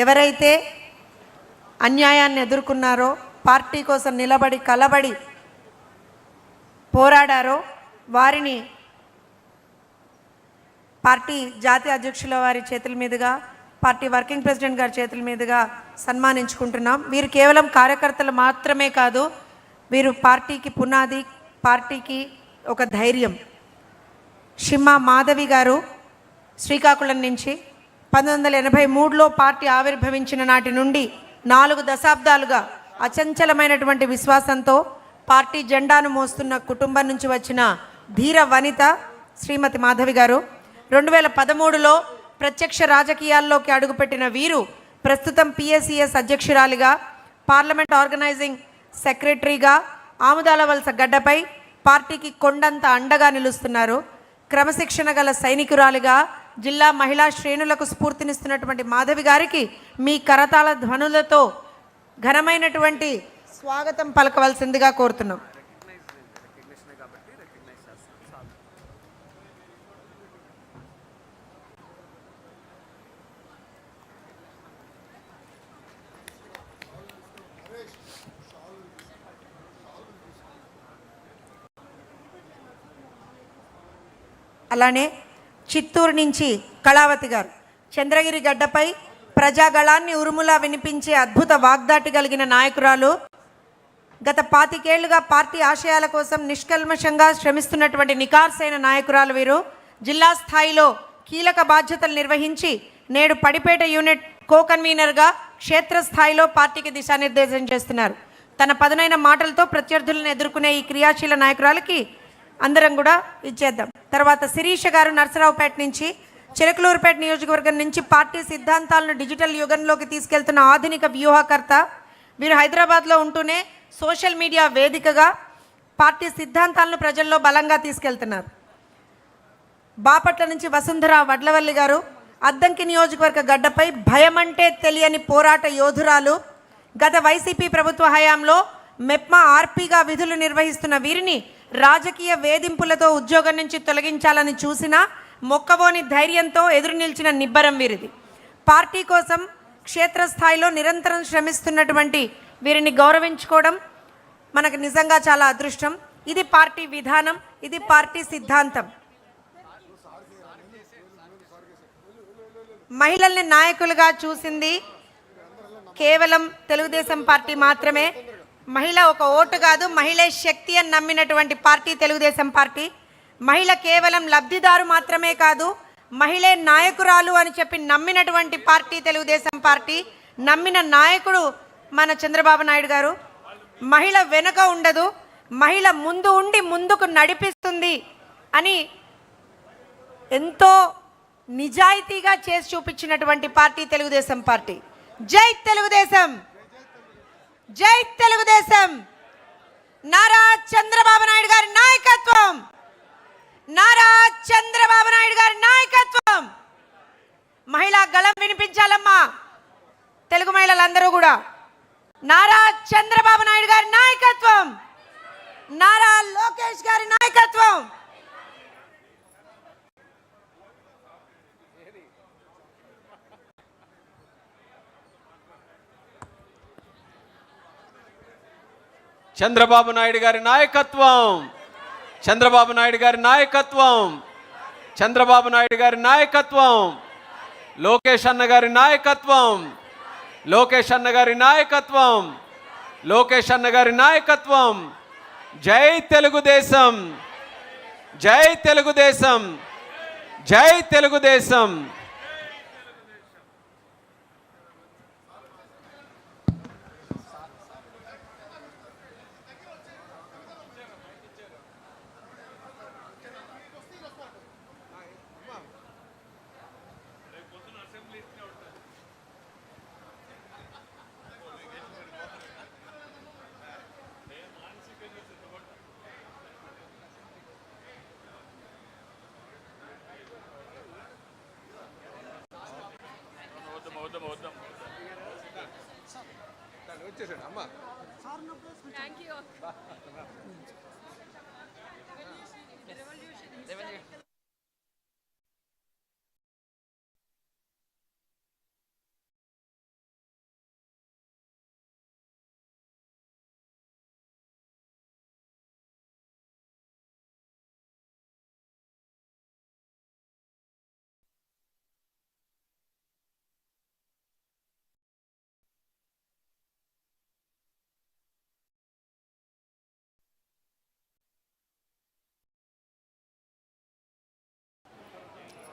ఎవరైతే అన్యాయాన్ని ఎదుర్కొన్నారో, పార్టీ కోసం నిలబడి కలబడి పోరాడారో వారిని పార్టీ జాతీయ అధ్యక్షుల వారి చేతుల మీదుగా, పార్టీ వర్కింగ్ ప్రెసిడెంట్ గారి చేతుల మీదుగా సన్మానించుకుంటున్నాం. వీరు కేవలం కార్యకర్తలు మాత్రమే కాదు, వీరు పార్టీకి పునాది, పార్టీకి ఒక ధైర్యం. షిమ్మా మాధవి గారు శ్రీకాకుళం నుంచి 1983లో పార్టీ ఆవిర్భవించిన నాటి నుండి 4 దశాబ్దాలుగా అచంచలమైనటువంటి విశ్వాసంతో పార్టీ జెండాను మోస్తున్న కుటుంబం నుంచి వచ్చిన ధీర వనిత శ్రీమతి మాధవి గారు 2013లో ప్రత్యక్ష రాజకీయాల్లోకి అడుగుపెట్టిన వీరు ప్రస్తుతం పిఎస్సిఎస్ అధ్యక్షురాలిగా, పార్లమెంట్ ఆర్గనైజింగ్ సెక్రటరీగా ఆముదాల వలస గడ్డపై పార్టీకి కొండంత అండగా నిలుస్తున్నారు. క్రమశిక్షణ గల సైనికురాలిగా జిల్లా మహిళా శ్రేణులకు స్ఫూర్తినిస్తున్నటువంటి మాధవి గారికి మీ కరతాళ ధ్వనులతో ఘనమైనటువంటి స్వాగతం పలకవలసిందిగా కోరుతున్నాం. అలానే చిత్తూరు నుంచి కళావతి గారు చంద్రగిరి గడ్డపై ప్రజాగళాన్ని ఉరుములా వినిపించే అద్భుత వాగ్దాటి కలిగిన నాయకురాలు. గత 25 ఏళ్లుగా పార్టీ ఆశయాల కోసం నిష్కల్మషంగా శ్రమిస్తున్నటువంటి నికార్సైన నాయకురాలు వీరు. జిల్లా స్థాయిలో కీలక బాధ్యతలు నిర్వహించి నేడు పడిపేట యూనిట్ కో కన్వీనర్గా క్షేత్రస్థాయిలో పార్టీకి దిశానిర్దేశం చేస్తున్నారు. తన పదునైన మాటలతో ప్రత్యర్థులను ఎదుర్కొనే ఈ క్రియాశీల నాయకురాలకి అందరం కూడా ఇచ్చేద్దాం. తర్వాత శిరీష గారు నర్సరావుపేట నుంచి, చిలకలూరుపేట నియోజకవర్గం నుంచి పార్టీ సిద్ధాంతాలను డిజిటల్ యుగంలోకి తీసుకెళ్తున్న ఆధునిక వ్యూహకర్త. వీరు హైదరాబాద్లో ఉంటూనే సోషల్ మీడియా వేదికగా పార్టీ సిద్ధాంతాలను ప్రజల్లో బలంగా తీసుకెళ్తున్నారు. బాపట్ల నుంచి వసుంధర వడ్లవల్లి గారు అద్దంకి నియోజకవర్గ గడ్డపై భయమంటే తెలియని పోరాట యోధురాలు. గత వైసీపీ ప్రభుత్వ హయాంలో మెప్మా ఆర్పీగా విధులు నిర్వహిస్తున్న వీరిని రాజకీయ వేధింపులతో ఉద్యోగం నుంచి తొలగించాలని చూసినా మొక్కబోని ధైర్యంతో ఎదురు నిలిచిన నిబ్బరం వీరిది. పార్టీ కోసం క్షేత్రస్థాయిలో నిరంతరం శ్రమిస్తున్నటువంటి వీరిని గౌరవించుకోవడం మనకు నిజంగా చాలా అదృష్టం. ఇది పార్టీ విధానం, ఇది పార్టీ సిద్ధాంతం. మహిళల్ని నాయకులుగా చూసింది కేవలం తెలుగుదేశం పార్టీ మాత్రమే. మహిళ ఒక ఓటు కాదు, మహిళే శక్తి అని నమ్మినటువంటి పార్టీ తెలుగుదేశం పార్టీ. మహిళ కేవలం లబ్ధిదారు మాత్రమే కాదు, మహిళే నాయకురాలు అని చెప్పి నమ్మినటువంటి పార్టీ తెలుగుదేశం పార్టీ. నమ్మిన నాయకుడు మన చంద్రబాబు నాయుడు గారు. మహిళ వెనుక ఉండదు, మహిళ ముందు ఉండి ముందుకు నడిపిస్తుంది అని ఎంతో నిజాయితీగా చేసి చూపించినటువంటి పార్టీ తెలుగుదేశం పార్టీ. జై తెలుగుదేశం, జై తెలుగుదేశం. నారా చంద్రబాబు నాయుడు గారి నాయకత్వం, నారా చంద్రబాబు నాయుడు గారి నాయకత్వం. మహిళా గళం వినిపించాలమ్మా తెలుగు మహిళలందరూ కూడా. నారా చంద్రబాబు నాయుడు గారి నాయకత్వం, నారా లోకేష్ గారి నాయకత్వం. చంద్రబాబు నాయుడు గారి నాయకత్వం, చంద్రబాబు నాయుడు గారి నాయకత్వం, చంద్రబాబు నాయుడు గారి నాయకత్వం, లోకేష్ అన్న గారి నాయకత్వం, లోకేష్ అన్న గారి నాయకత్వం, లోకేష్ అన్న గారి నాయకత్వం. జై తెలుగుదేశం, జై తెలుగుదేశం, జై తెలుగుదేశం. వచ్చేసాడు అమ్మా. Thank you.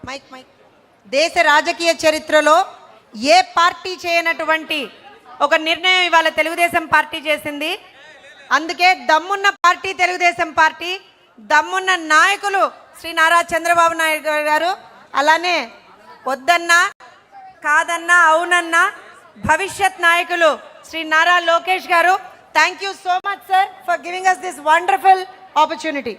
మైక్ మైక్ దేశ రాజకీయ చరిత్రలో ఏ పార్టీ చేయనటువంటి ఒక నిర్ణయం ఇవాళ తెలుగుదేశం పార్టీ చేసింది. అందుకే దమ్మున్న పార్టీ తెలుగుదేశం పార్టీ, దమ్మున్న నాయకులు శ్రీ నారా చంద్రబాబు నాయుడు గారు, అలానే వద్దన్నా కాదన్నా అవునన్నా భవిష్యత్ నాయకులు శ్రీ నారా లోకేష్ గారు. Thank you so much sir for giving us this wonderful opportunity.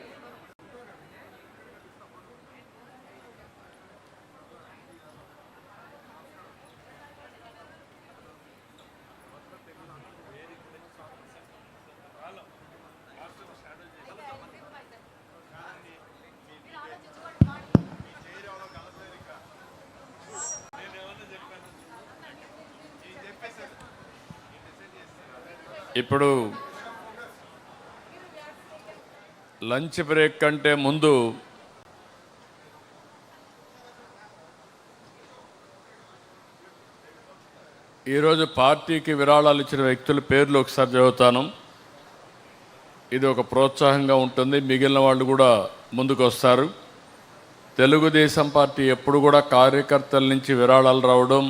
ఇప్పుడు లంచ్ బ్రేక్ కంటే ముందు ఈరోజు పార్టీకి విరాళాలు ఇచ్చిన వ్యక్తుల పేర్లు ఒకసారి చదువుతాను. ఇది ఒక ప్రోత్సాహంగా ఉంటుంది, మిగిలిన వాళ్ళు కూడా ముందుకు వస్తారు. తెలుగుదేశం పార్టీ ఎప్పుడు కూడా కార్యకర్తల నుంచి విరాళాలు రావడం,